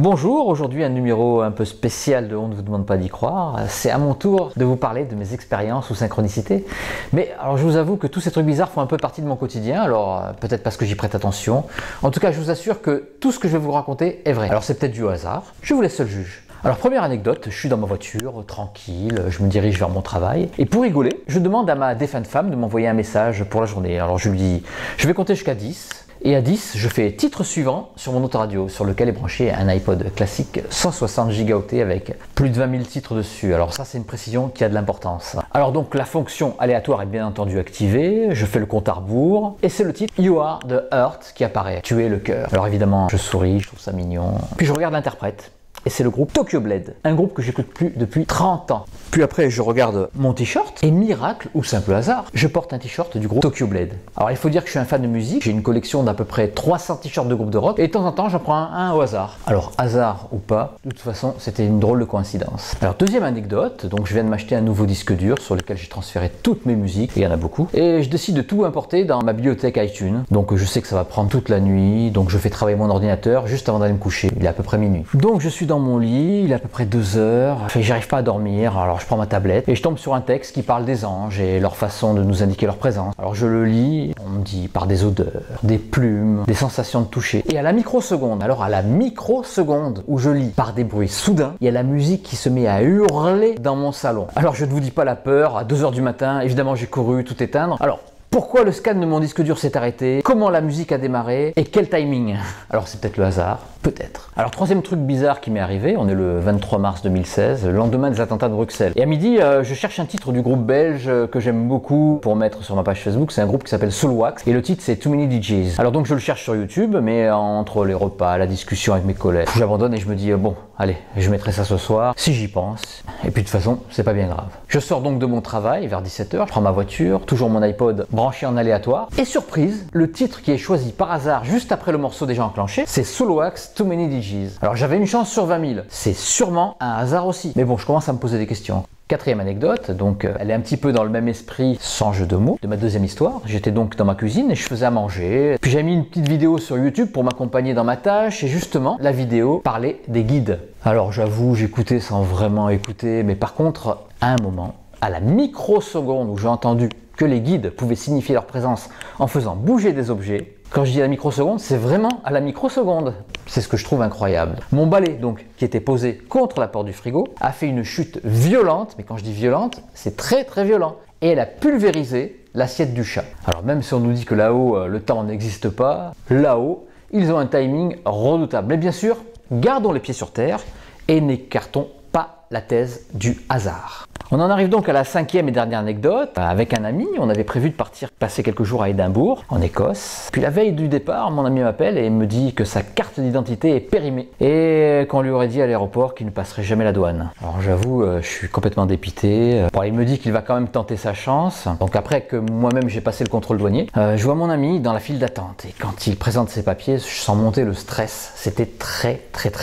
Bonjour, aujourd'hui un numéro un peu spécial de On ne vous demande pas d'y croire. C'est à mon tour de vous parler de mes expériences ou synchronicités. Mais alors je vous avoue que tous ces trucs bizarres font un peu partie de mon quotidien, alors peut-être parce que j'y prête attention. En tout cas, je vous assure que tout ce que je vais vous raconter est vrai. Alors c'est peut-être dû au hasard, je vous laisse seul juge. Alors première anecdote, je suis dans ma voiture, tranquille, je me dirige vers mon travail. Et pour rigoler, je demande à ma défunte femme de m'envoyer un message pour la journée. Alors je lui dis, je vais compter jusqu'à 10. Et à 10, je fais titre suivant sur mon autoradio, sur lequel est branché un iPod classique 160 gigaoctets avec plus de 20 000 titres dessus. Alors ça, c'est une précision qui a de l'importance. Alors donc, la fonction aléatoire est bien entendu activée, je fais le compte à rebours, et c'est le titre You Are the Heart qui apparaît, tu es le cœur. Alors évidemment, je souris, je trouve ça mignon. Puis je regarde l'interprète. Et c'est le groupe Tokyo Blade, un groupe que j'écoute plus depuis 30 ans. Puis après, je regarde mon t-shirt, et miracle, ou simple hasard, je porte un t-shirt du groupe Tokyo Blade. Alors il faut dire que je suis un fan de musique, j'ai une collection d'à peu près 300 t-shirts de groupes de rock, et de temps en temps, j'en prends un au hasard. Alors hasard ou pas, de toute façon, c'était une drôle de coïncidence. Alors deuxième anecdote, donc je viens de m'acheter un nouveau disque dur sur lequel j'ai transféré toutes mes musiques, et il y en a beaucoup, et je décide de tout importer dans ma bibliothèque iTunes. Donc je sais que ça va prendre toute la nuit, donc je fais travailler mon ordinateur juste avant d'aller me coucher, il est à peu près minuit. Donc je suis dans mon lit, il est à peu près 2 heures, j'arrive pas à dormir, alors je prends ma tablette et je tombe sur un texte qui parle des anges et leur façon de nous indiquer leur présence. Alors je le lis, on me dit par des odeurs, des plumes, des sensations de toucher. Et à la microseconde, alors à la microseconde où je lis par des bruits soudains, il y a la musique qui se met à hurler dans mon salon. Alors je ne vous dis pas la peur, à 2 heures du matin, évidemment j'ai couru tout éteindre. Alors pourquoi le scan de mon disque dur s'est arrêté? Comment la musique a démarré? Et quel timing? Alors c'est peut-être le hasard, peut-être. Alors troisième truc bizarre qui m'est arrivé, on est le 23 mars 2016, le lendemain des attentats de Bruxelles. Et à midi, je cherche un titre du groupe belge que j'aime beaucoup pour mettre sur ma page Facebook. C'est un groupe qui s'appelle Soulwax et le titre c'est Too Many DJs. Alors donc je le cherche sur YouTube, mais entre les repas, la discussion avec mes collègues, j'abandonne et je me dis bon, allez, je mettrai ça ce soir, si j'y pense. Et puis de toute façon, c'est pas bien grave. Je sors donc de mon travail vers 17 h, je prends ma voiture, toujours mon iPod branché en aléatoire. Et surprise, le titre qui est choisi par hasard juste après le morceau déjà enclenché, c'est Soulwax Too Many DJs. Alors j'avais une chance sur 20 000. C'est sûrement un hasard aussi. Mais bon, je commence à me poser des questions. Quatrième anecdote, donc elle est un petit peu dans le même esprit, sans jeu de mots, de ma deuxième histoire. J'étais donc dans ma cuisine et je faisais à manger. Puis j'ai mis une petite vidéo sur YouTube pour m'accompagner dans ma tâche et justement, la vidéo parlait des guides. Alors j'avoue, j'écoutais sans vraiment écouter, mais par contre, à un moment, à la microseconde où j'ai entendu que les guides pouvaient signifier leur présence en faisant bouger des objets. Quand je dis à la microseconde, c'est vraiment à la microseconde. C'est ce que je trouve incroyable. Mon balai, donc, qui était posé contre la porte du frigo, a fait une chute violente, mais quand je dis violente, c'est très très violent. Et elle a pulvérisé l'assiette du chat. Alors même si on nous dit que là-haut, le temps n'existe pas, là-haut, ils ont un timing redoutable. Mais bien sûr, gardons les pieds sur terre et n'écartons pas la thèse du hasard. On en arrive donc à la cinquième et dernière anecdote. Avec un ami, on avait prévu de partir passer quelques jours à Édimbourg, en Écosse. Puis la veille du départ, mon ami m'appelle et me dit que sa carte d'identité est périmée et qu'on lui aurait dit à l'aéroport qu'il ne passerait jamais la douane. Alors j'avoue, je suis complètement dépité. Bon, il me dit qu'il va quand même tenter sa chance. Donc après que moi-même j'ai passé le contrôle douanier, je vois mon ami dans la file d'attente. Et quand il présente ses papiers, je sens monter le stress. C'était très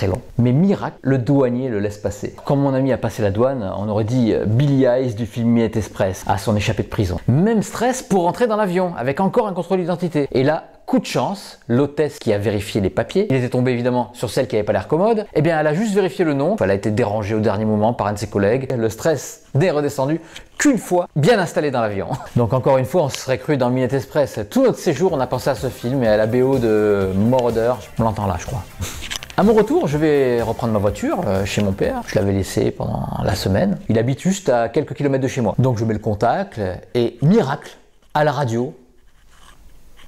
long. Mais miracle, le douanier le laisse passer. Quand mon ami a passé la douane, on aurait dit Billy Eyes du film Midnight Express à son échappée de prison. Même stress pour rentrer dans l'avion, avec encore un contrôle d'identité. Et là, coup de chance, l'hôtesse qui a vérifié les papiers, il était tombé évidemment sur celle qui n'avait pas l'air commode, et bien elle a juste vérifié le nom, elle a été dérangée au dernier moment par un de ses collègues, le stress n'est redescendu qu'une fois bien installé dans l'avion. Donc encore une fois, on se serait cru dans Midnight Express. Tout notre séjour, on a pensé à ce film et à la BO de Moroder, on l'entend là je crois. À mon retour, je vais reprendre ma voiture chez mon père. Je l'avais laissé pendant la semaine. Il habite juste à quelques kilomètres de chez moi. Donc je mets le contact et miracle, à la radio,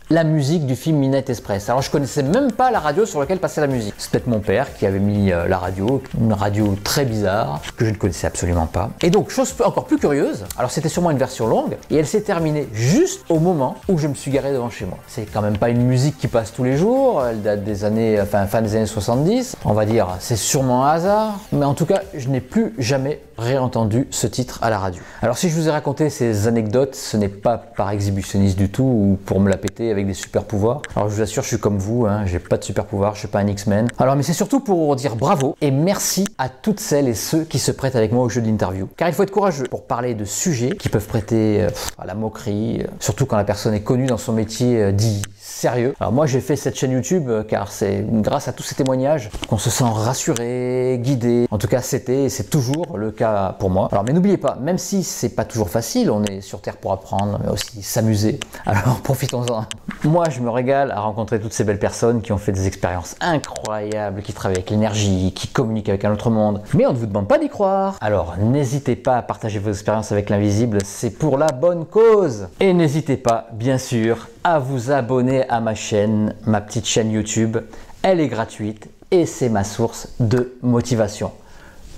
la musique du film Midnight Express. Alors je connaissais même pas la radio sur laquelle passait la musique. C'est peut-être mon père qui avait mis la radio, une radio très bizarre que je ne connaissais absolument pas. Et donc chose encore plus curieuse, alors c'était sûrement une version longue et elle s'est terminée juste au moment où je me suis garé devant chez moi. C'est quand même pas une musique qui passe tous les jours, elle date des années, fin des années 70. On va dire c'est sûrement un hasard, mais en tout cas je n'ai plus jamais réentendu ce titre à la radio. Alors si je vous ai raconté ces anecdotes, ce n'est pas par exhibitionniste du tout ou pour me la péter avec des super pouvoirs. Alors je vous assure, je suis comme vous, hein, j'ai pas de super pouvoirs, je suis pas un X-Men. Alors mais c'est surtout pour dire bravo et merci à toutes celles et ceux qui se prêtent avec moi au jeu de l'interview. Car il faut être courageux pour parler de sujets qui peuvent prêter à la moquerie, surtout quand la personne est connue dans son métier dit sérieux. Alors moi j'ai fait cette chaîne YouTube car c'est grâce à tous ces témoignages qu'on se sent rassuré, guidé. En tout cas c'était et c'est toujours le cas pour moi. Alors mais n'oubliez pas, même si c'est pas toujours facile, on est sur Terre pour apprendre mais aussi s'amuser. Alors profitons-en. Moi je me régale à rencontrer toutes ces belles personnes qui ont fait des expériences incroyables, qui travaillent avec l'énergie, qui communiquent avec un autre monde. Mais on ne vous demande pas d'y croire. Alors n'hésitez pas à partager vos expériences avec l'invisible, c'est pour la bonne cause. Et n'hésitez pas, bien sûr, à vous abonner à ma chaîne, ma petite chaîne YouTube. Elle est gratuite et c'est ma source de motivation.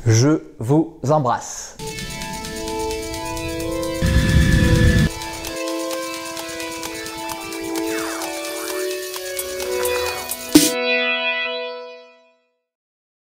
Je vous embrasse.